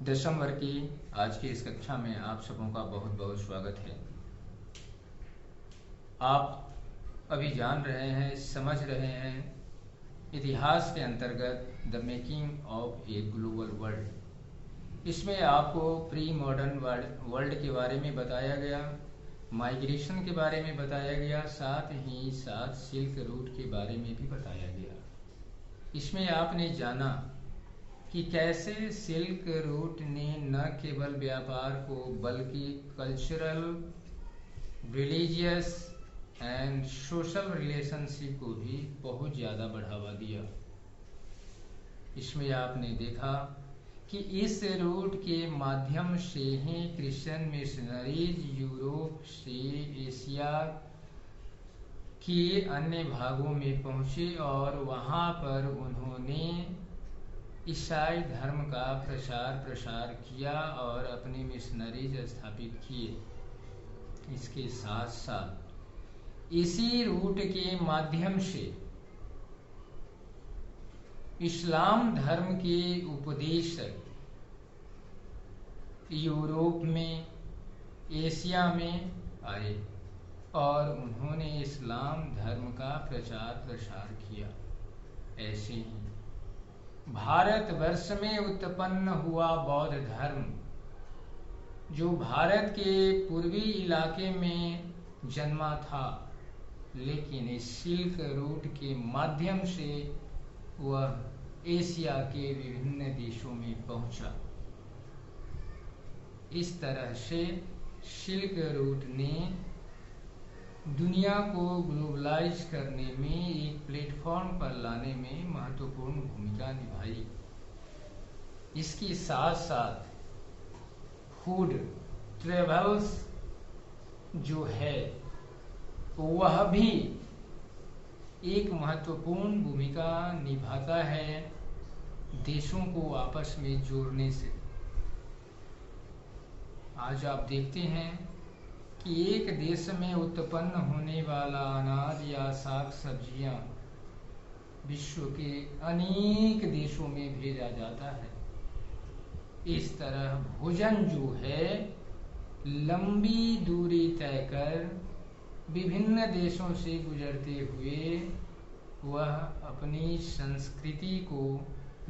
दशम वर्ग की आज की इस कक्षा में आप सबों का बहुत बहुत स्वागत है। आप अभी जान रहे हैं, समझ रहे हैं इतिहास के अंतर्गत the making of a global world. इसमें आपको प्री मॉडर्न वर्ल्ड के बारे में बताया गया, माइग्रेशन के बारे में बताया गया, साथ ही साथ सिल्क रूट के बारे में भी बताया गया। इसमें आपने जाना कि कैसे सिल्क रूट ने न केवल व्यापार को बल्कि cultural, religious and social relationship को भी बहुत ज़्यादा बढ़ावा दिया। इसमें आपने देखा कि इस रूट के माध्यम से ही क्रिश्चियन मिशनरीज यूरोप से एशिया के अन्य भागों में पहुँचे और वहाँ पर उन्होंने ईसाई धर्म का प्रसार किया और अपने मिशनरीज स्थापित किए। इसके साथ साथ इसी रूट के माध्यम से इस्लाम धर्म के उपदेशक यूरोप में, एशिया में आए और उन्होंने इस्लाम धर्म का प्रसार किया। ऐसे ही भारतवर्ष में उत्पन्न हुआ बौद्ध धर्म, जो भारत के पूर्वी इलाके में जन्मा था, लेकिन इस सिल्क रूट के माध्यम से वह एशिया के विभिन्न देशों में पहुंचा। इस तरह से सिल्क रूट ने दुनिया को ग्लोबलाइज करने में, एक प्लेटफॉर्म पर लाने में महत्वपूर्ण भूमिका निभाई। इसके साथ साथ फूड ट्रेवल्स जो है वह भी एक महत्वपूर्ण भूमिका निभाता है देशों को आपस में जोड़ने से। आज आप देखते हैं कि एक देश में उत्पन्न होने वाला अनाज या साग सब्जियां विश्व के अनेक देशों में भेजा जाता है। इस तरह भोजन जो है लंबी दूरी तय कर विभिन्न देशों से गुजरते हुए वह अपनी संस्कृति को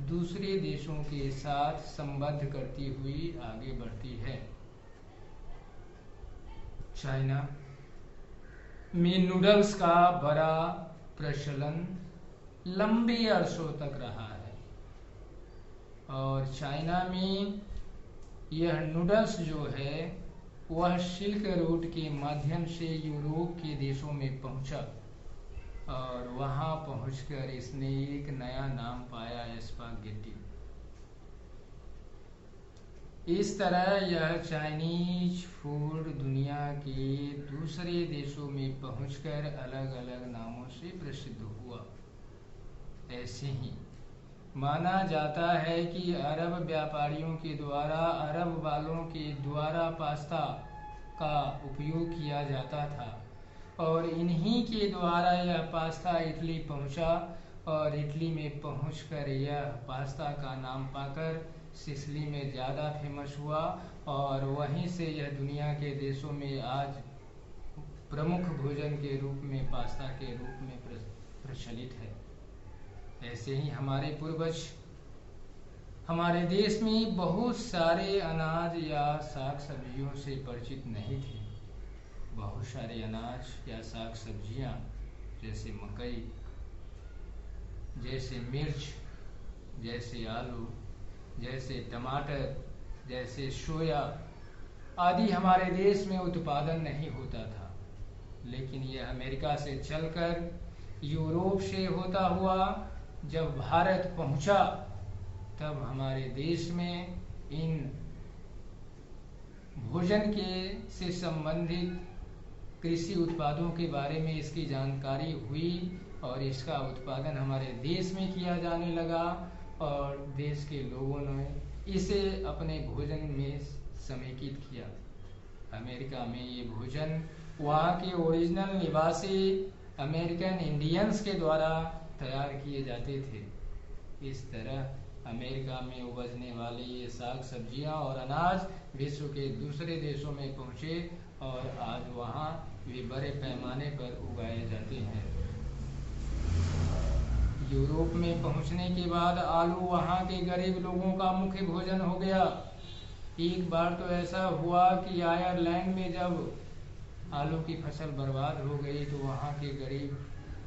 दूसरे देशों के साथ संबद्ध करती हुई आगे बढ़ती है। चाइना में नूडल्स का बड़ा प्रचलन लंबे अरसों तक रहा है और चाइना में यह नूडल्स जो है वह सिल्क रूट के माध्यम से यूरोप के देशों में पहुंचा और वहां पहुंचकर इसने एक नया नाम पाया, स्पागेटी। इस तरह यह चाइनीज फूड दुनिया के दूसरे देशों में पहुंचकर अलग अलग नामों से प्रसिद्ध हुआ। ऐसे ही माना जाता है कि अरब व्यापारियों के द्वारा अरब वालों के द्वारा पास्ता का उपयोग किया जाता था और इन्हीं के द्वारा यह पास्ता इटली पहुंचा और इटली में पहुंचकर यह पास्ता का नाम पाकर सिसिली में ज़्यादा फेमस हुआ और वहीं से यह दुनिया के देशों में आज प्रमुख भोजन के रूप में, पास्ता के रूप में प्रचलित है। ऐसे ही हमारे पूर्वज हमारे देश में बहुत सारे अनाज या साग सब्जियों से परिचित नहीं थे। बहुत सारे अनाज या साग सब्जियां जैसे मकई, जैसे मिर्च, जैसे आलू, जैसे टमाटर, जैसे सोया आदि हमारे देश में उत्पादन नहीं होता था, लेकिन यह अमेरिका से चलकर यूरोप से होता हुआ जब भारत पहुंचा तब हमारे देश में इन भोजन के से संबंधित कृषि उत्पादों के बारे में इसकी जानकारी हुई और इसका उत्पादन हमारे देश में किया जाने लगा और देश के लोगों ने इसे अपने भोजन में समेकित किया। अमेरिका में ये भोजन वहाँ के ओरिजिनल निवासी अमेरिकन इंडियंस के द्वारा तैयार किए जाते थे। इस तरह अमेरिका में उपजने वाले ये साग सब्जियां और अनाज विश्व के दूसरे देशों में पहुंचे और आज वहां वे बड़े पैमाने पर उगाए जाते हैं। यूरोप में पहुंचने के बाद आलू वहां के गरीब लोगों का मुख्य भोजन हो गया। एक बार तो ऐसा हुआ कि आयरलैंड में जब आलू की फसल बर्बाद हो गई तो वहां के गरीब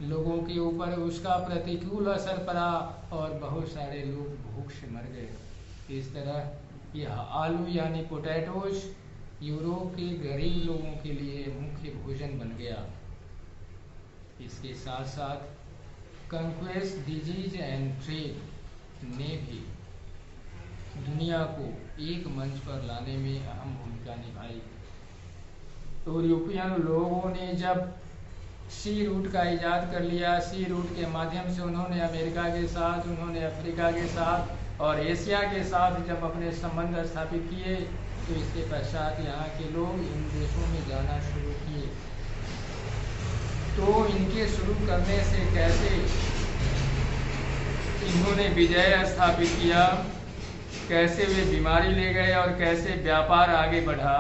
लोगों के ऊपर उसका प्रतिकूल असर पड़ा और बहुत सारे लोग भूख से मर गए। इस तरह यह आलू यानी पोटैटोज यूरोप के गरीब लोगों के लिए मुख्य भोजन बन गया। इसके साथ साथ कंक्वेस्ट, डिजीज एंड ट्रेड ने भी दुनिया को एक मंच पर लाने में अहम भूमिका निभाई। यूरोपियन लोगों ने जब सी रूट का इजाद कर लिया, सी रूट के माध्यम से उन्होंने अमेरिका के साथ, उन्होंने अफ्रीका के साथ और एशिया के साथ जब अपने संबंध स्थापित किए तो इसके पश्चात यहाँ के लोग इन देशों में जाना शुरू किए। तो इनके शुरू करने से कैसे इन्होंने विजय स्थापित किया, कैसे वे बीमारी ले गए और कैसे व्यापार आगे बढ़ा,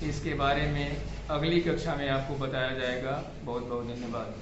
इसके बारे में अगली कक्षा में आपको बताया जाएगा। बहुत बहुत धन्यवाद।